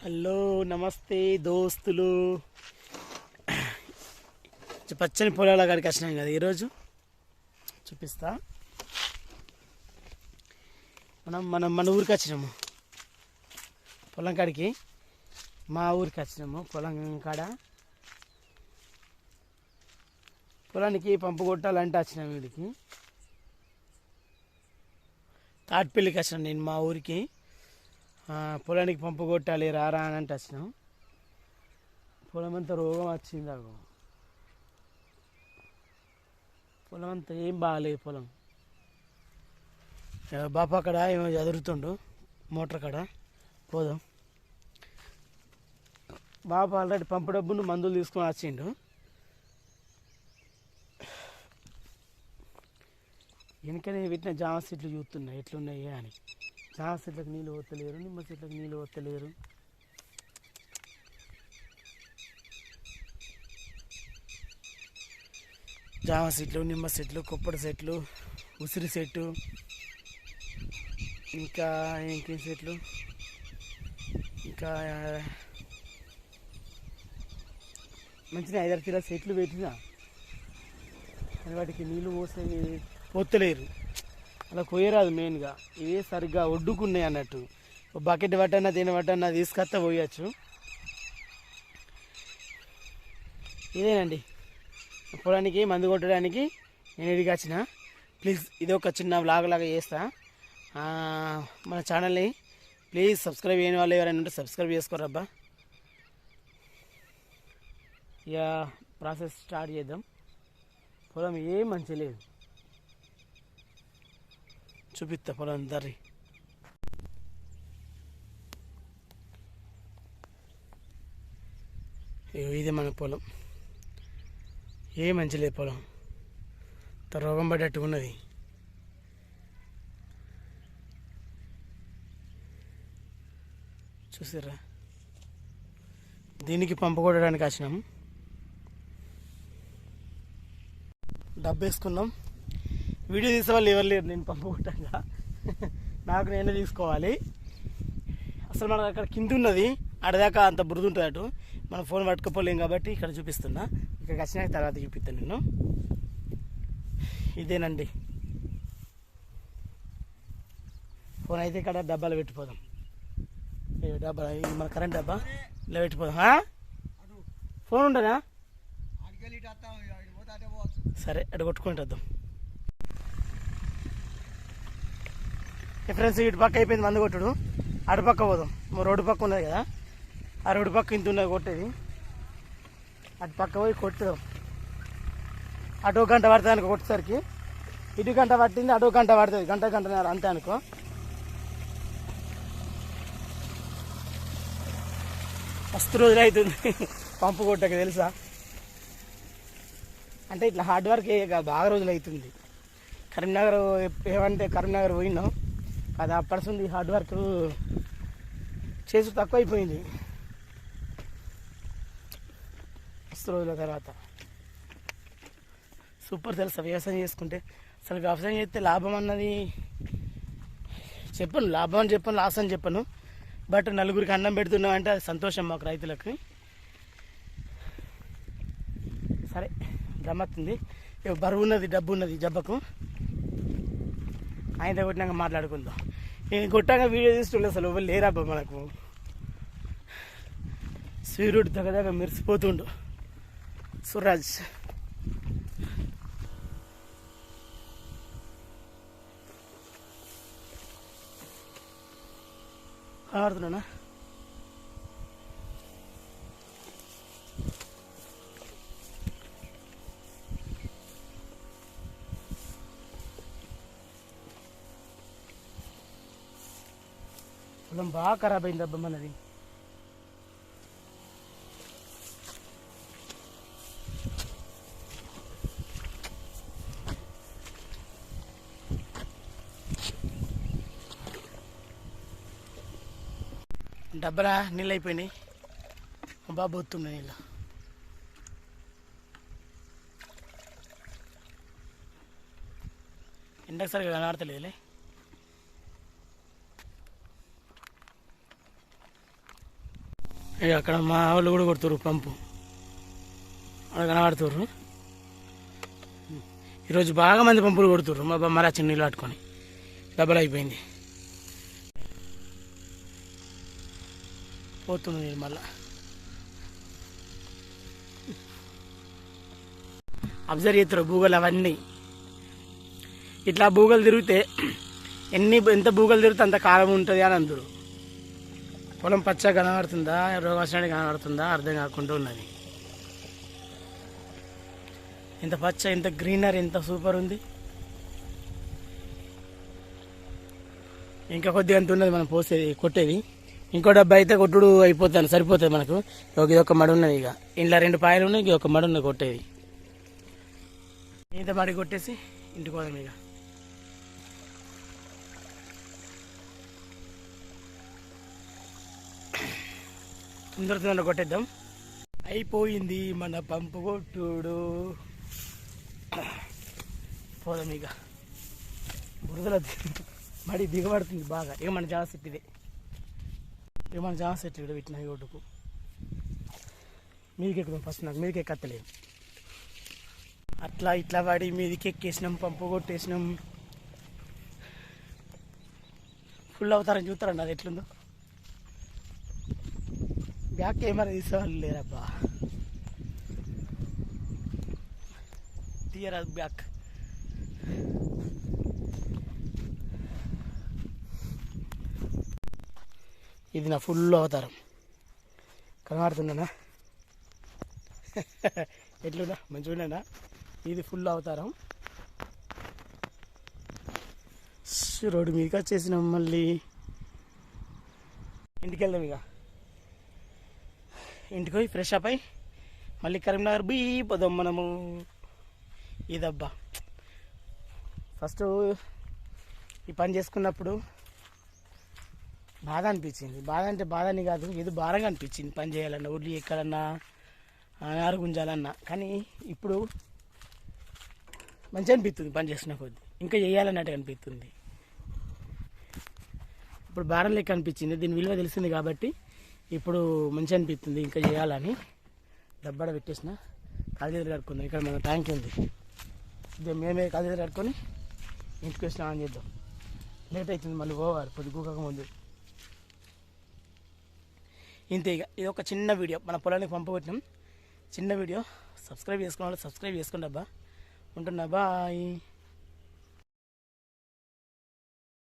Hello నమస్తే దోస్తులు. పచ్చని పొలాల కాడికి వచ్చినాం కదా ఈరోజు. చూపిస్తా. మన ఊరికి వచ్చినాము, పొలం కాడికి. మా ఊరికి వచ్చినాము. పొలం కాడ పొలానికి పంపు కొట్టాలంటే వచ్చినాము వీడికి. తాటిపల్లికి వచ్చినాను నేను మా ఊరికి. పొలానికి పంపు కొట్టాలి రారా అని అంటే వచ్చినాం. పొలం అంతా రోగం వచ్చింది. పొలం అంతా ఏం బాగాలేదు. పొలం బాపా అక్కడ ఏమో చదురుతుండు మోటార్ కాడ. పోదాం. బాపా ఆల్రెడీ పంపు డబ్బును మందులు తీసుకొని వచ్చిండు. వెనకనే పెట్టిన జామ చెట్లు చూస్తున్నాయి ఎట్లున్నాయి అని. జామ చెట్లకు నీళ్ళు పోతలేరు, నిమ్మ చెట్లకు నీళ్ళు పోతలేరు. జామ చెట్లు, నిమ్మ చెట్లు, కొప్పటి చెట్లు, ఉసిరి చెట్టు, ఇంకా ఇంకేం చెట్లు, ఇంకా మంచిగా 5-6 కిలో చెట్లు పెట్టినా కానీ వాటికి నీళ్ళు పోతలేరు. అలా కొయ్యరాదు. మెయిన్గా ఇవే సరిగ్గా ఒడ్డుకున్నాయి అన్నట్టు. బకెట్ పట్టన్నా దేని పట్టన్నా తీసుకొస్తా పోయచ్చు. ఇదేనండి పొలానికి మందు కొట్టడానికి నేను ఇదిగా వచ్చిన. ప్లీజ్ ఇది ఒక చిన్న వ్లాగ్ లాగా చేస్తా. మన ఛానల్ని ప్లీజ్ సబ్స్క్రైబ్ చేయని వాళ్ళు ఎవరైనా ఉంటే సబ్స్క్రైబ్ చేసుకోరబ్బా. ఇక ప్రాసెస్ స్టార్ట్ చేద్దాం. పొలం ఏం మంచి లేదు. చూపిస్తా పొలం దర్రి. ఇదే మన పొలం. ఏ మంచి లేదు పొలం. రోగం పడ్డట్టుగా ఉన్నది. చూసారా? దీనికి పంపు కొట్టడానికి వచ్చినాం. డబ్బు వేసుకున్నాం. వీడియో తీసే వాళ్ళు ఎవరు లేరు. నేను పంపు కొట్టంగా నాకు నేనే తీసుకోవాలి. అసలు మనకు అక్కడ కింద ఉన్నది, ఆడదాకా అంత బురద ఉంటుంది. అటు మనం ఫోన్ పట్టుకపోలేం కాబట్టి ఇక్కడ చూపిస్తున్నా. ఇక్కడికి వచ్చినాక తర్వాత చూపిస్తాను నేను. ఇదేనండి ఫోన్. అయితే ఇక్కడ డబ్బాలు పెట్టిపోదాం. డబ్బా ఇది మన కరెంట్ డబ్బా. ఇలా పెట్టిపోదాం. ఫోన్ ఉండదా? సరే అటు కొట్టుకుంటాం. ఫ్రెండ్స్ ఇటు పక్క అయిపోయింది మందు కొట్టుడు. అటు పక్క పోదాం. రోడ్డు పక్క ఉన్నది కదా, ఆ రోడ్డు పక్క ఇంత ఉన్నది కొట్టేది. అటు పక్క పోయి కొట్టుదాం. అటు 1 గంట పడుతుంది అనుకో కొట్టేసరికి. ఇటు గంట పట్టింది, అటు 1 గంట పడుతుంది. గంటన్నర అంతే అనుకో. మస్తు రోజులు అవుతుంది పంపు కొట్టక తెలుసా. అంటే ఇట్లా హార్డ్ వర్క్ బాగా రోజులు అవుతుంది. కరీంనగర్ ఏమంటే కరీంనగర్ పోయినాం అది అప్పడుతుంది. హార్డ్ వర్క్ చేసి తక్కువ అయిపోయింది మస్తు రోజుల తర్వాత. సూపర్ తెలుసా వ్యవసాయం చేసుకుంటే. అసలు వ్యవసాయం చేస్తే లాభం అన్నది చెప్పను. లాభం అని చెప్పను, లాస్ అని చెప్పను. బట్ నలుగురికి అన్నం పెడుతున్నాం అంటే అది సంతోషం మాకు రైతులకు. సరే గమ్మత్తుంది. బరువు ఉన్నది, డబ్బు ఉన్నది జబ్బకు. ఆయన కొట్టినాక మాట్లాడుకుందాం. నేను కొట్టాక వీడియో తీస్తుండే అసలు ఎవరు లేరాబ్బా మనకు. సూర్యుడు దగ్గర మెరిసిపోతుండు సురాజ్. ఆడుతున్నా పొలం బాగా ఖరాబ్ అయింది అబ్బా మనది. డబ్బరా నీళ్ళు అయిపోయినాయి. బాగా బొత్తున్నాయి నీళ్ళు. ఎండకు సరిగా కనబడతలేదులే. ఇక అక్కడ మా వాళ్ళు కూడా కొడుతుర్రు పంపు, అక్కడ కనబడుతుర్రు. ఈరోజు బాగా మంది పంపులు కొడుతుర్రు. మా బొమ్మరా చిన్న నీళ్ళు పట్టుకొని డబ్బులు అయిపోయింది. పోతుంది నీళ్ళు మళ్ళా. అబ్జర్వ్ చేస్తారు బూగలు అవన్నీ. ఇట్లా బూగలు తిరిగితే ఎంత బూగలు తిరిగితే అంత కాలం ఉంటుంది అని అందరు. పొలం పచ్చగా కనబడుతుందా, రోగాసనానికి కనబడుతుందా అర్థం కాకుండా ఉన్నది. ఎంత పచ్చ, ఎంత గ్రీనరీ, ఎంత సూపర్ ఉంది. ఇంకా కొద్దిగా అంత ఉన్నది మనం పోసేది కొట్టేది. ఇంకో డబ్బా అయితే కొట్టుడు అయిపోతుంది, సరిపోతుంది మనకు. ఇది ఒక మడి ఉన్నది. ఇక ఇంట్లో 2 పాయలు ఉన్నాయి, ఇక ఒక మడి ఉన్నది కొట్టేది. ఇంత మడి కొట్టేసి ఇంటికి పోదాం. ఇక తొందర కొట్టేద్దాం. అయిపోయింది మన పంపు కొట్టుడు. పోదాం ఇక. బురదల మడి దిగబడుతుంది బాగా. ఇక మన జామ సెట్ ఇదే. ఇక మన జామ సెట్ ఇక్కడ పెట్టిన ఈ ఒడ్డుకు మీదికి ఎక్కుదాం. ఫస్ట్ నాకు మీదికి ఎక్కలేదు. అట్లా ఇట్లా పడి మీదికి ఎక్కేసినాం, పంపు కొట్టేసినాం. ఫుల్ అవుతారని చూస్తారండి అది ఎట్లుందో. బ్యాక్ కెమెరా తీసేవాళ్ళు లేరబ్బా, తీయరాదు బ్యాక్. ఇది నా ఫుల్ అవతారం. కనబడుతుండనా? ఎట్లున్నా మంచిగా ఉండనా? ఇది ఫుల్ అవతారం. రోడ్డు మీదకి వచ్చేసినాం. మళ్ళీ ఇంటికి వెళ్దాం. ఇక ఇంటికి పోయి ఫ్రెష్ అప్ అయి మళ్ళీ కరీంనగర్ పోదాం మనము. ఇదబ్బా ఫస్ట్ ఈ పని చేసుకున్నప్పుడు బాధ అనిపించింది. బాధ అంటే బాధని కాదు, ఏదో భారంగా అనిపించింది పని చేయాలన్నా, ఒడ్లు ఎక్కడన్నా, ఆరుగుంజాలన్నా. కానీ ఇప్పుడు మంచిగా అనిపిస్తుంది పని చేసిన కొద్ది, ఇంకా చేయాలన్నట్టు అనిపిస్తుంది. ఇప్పుడు భారం లెక్క అనిపించింది. దీని విలువ తెలిసింది కాబట్టి ఇప్పుడు మంచిగా అనిపిస్తుంది ఇంకా చేయాలని. డబ్బాడ పెట్టేసిన కాలేజీలు కట్టుకుందాం. ఇక్కడ మన ట్యాంక్ ఉంది, మేమే కాలేజీలు కట్టుకొని ఇంటికి వచ్చినా అని చేద్దాం. లేట్ అవుతుంది, మళ్ళీ పోవాలి పొద్దుగూకక ముందు. ఇంతే. ఇక ఇది ఒక చిన్న వీడియో, మన పొలానికి పంపబట్టినాం. చిన్న వీడియో. సబ్స్క్రైబ్ చేసుకోవాలి, సబ్స్క్రైబ్ చేసుకోండి అబ్బా. ఉంటున్నా, బాయ్.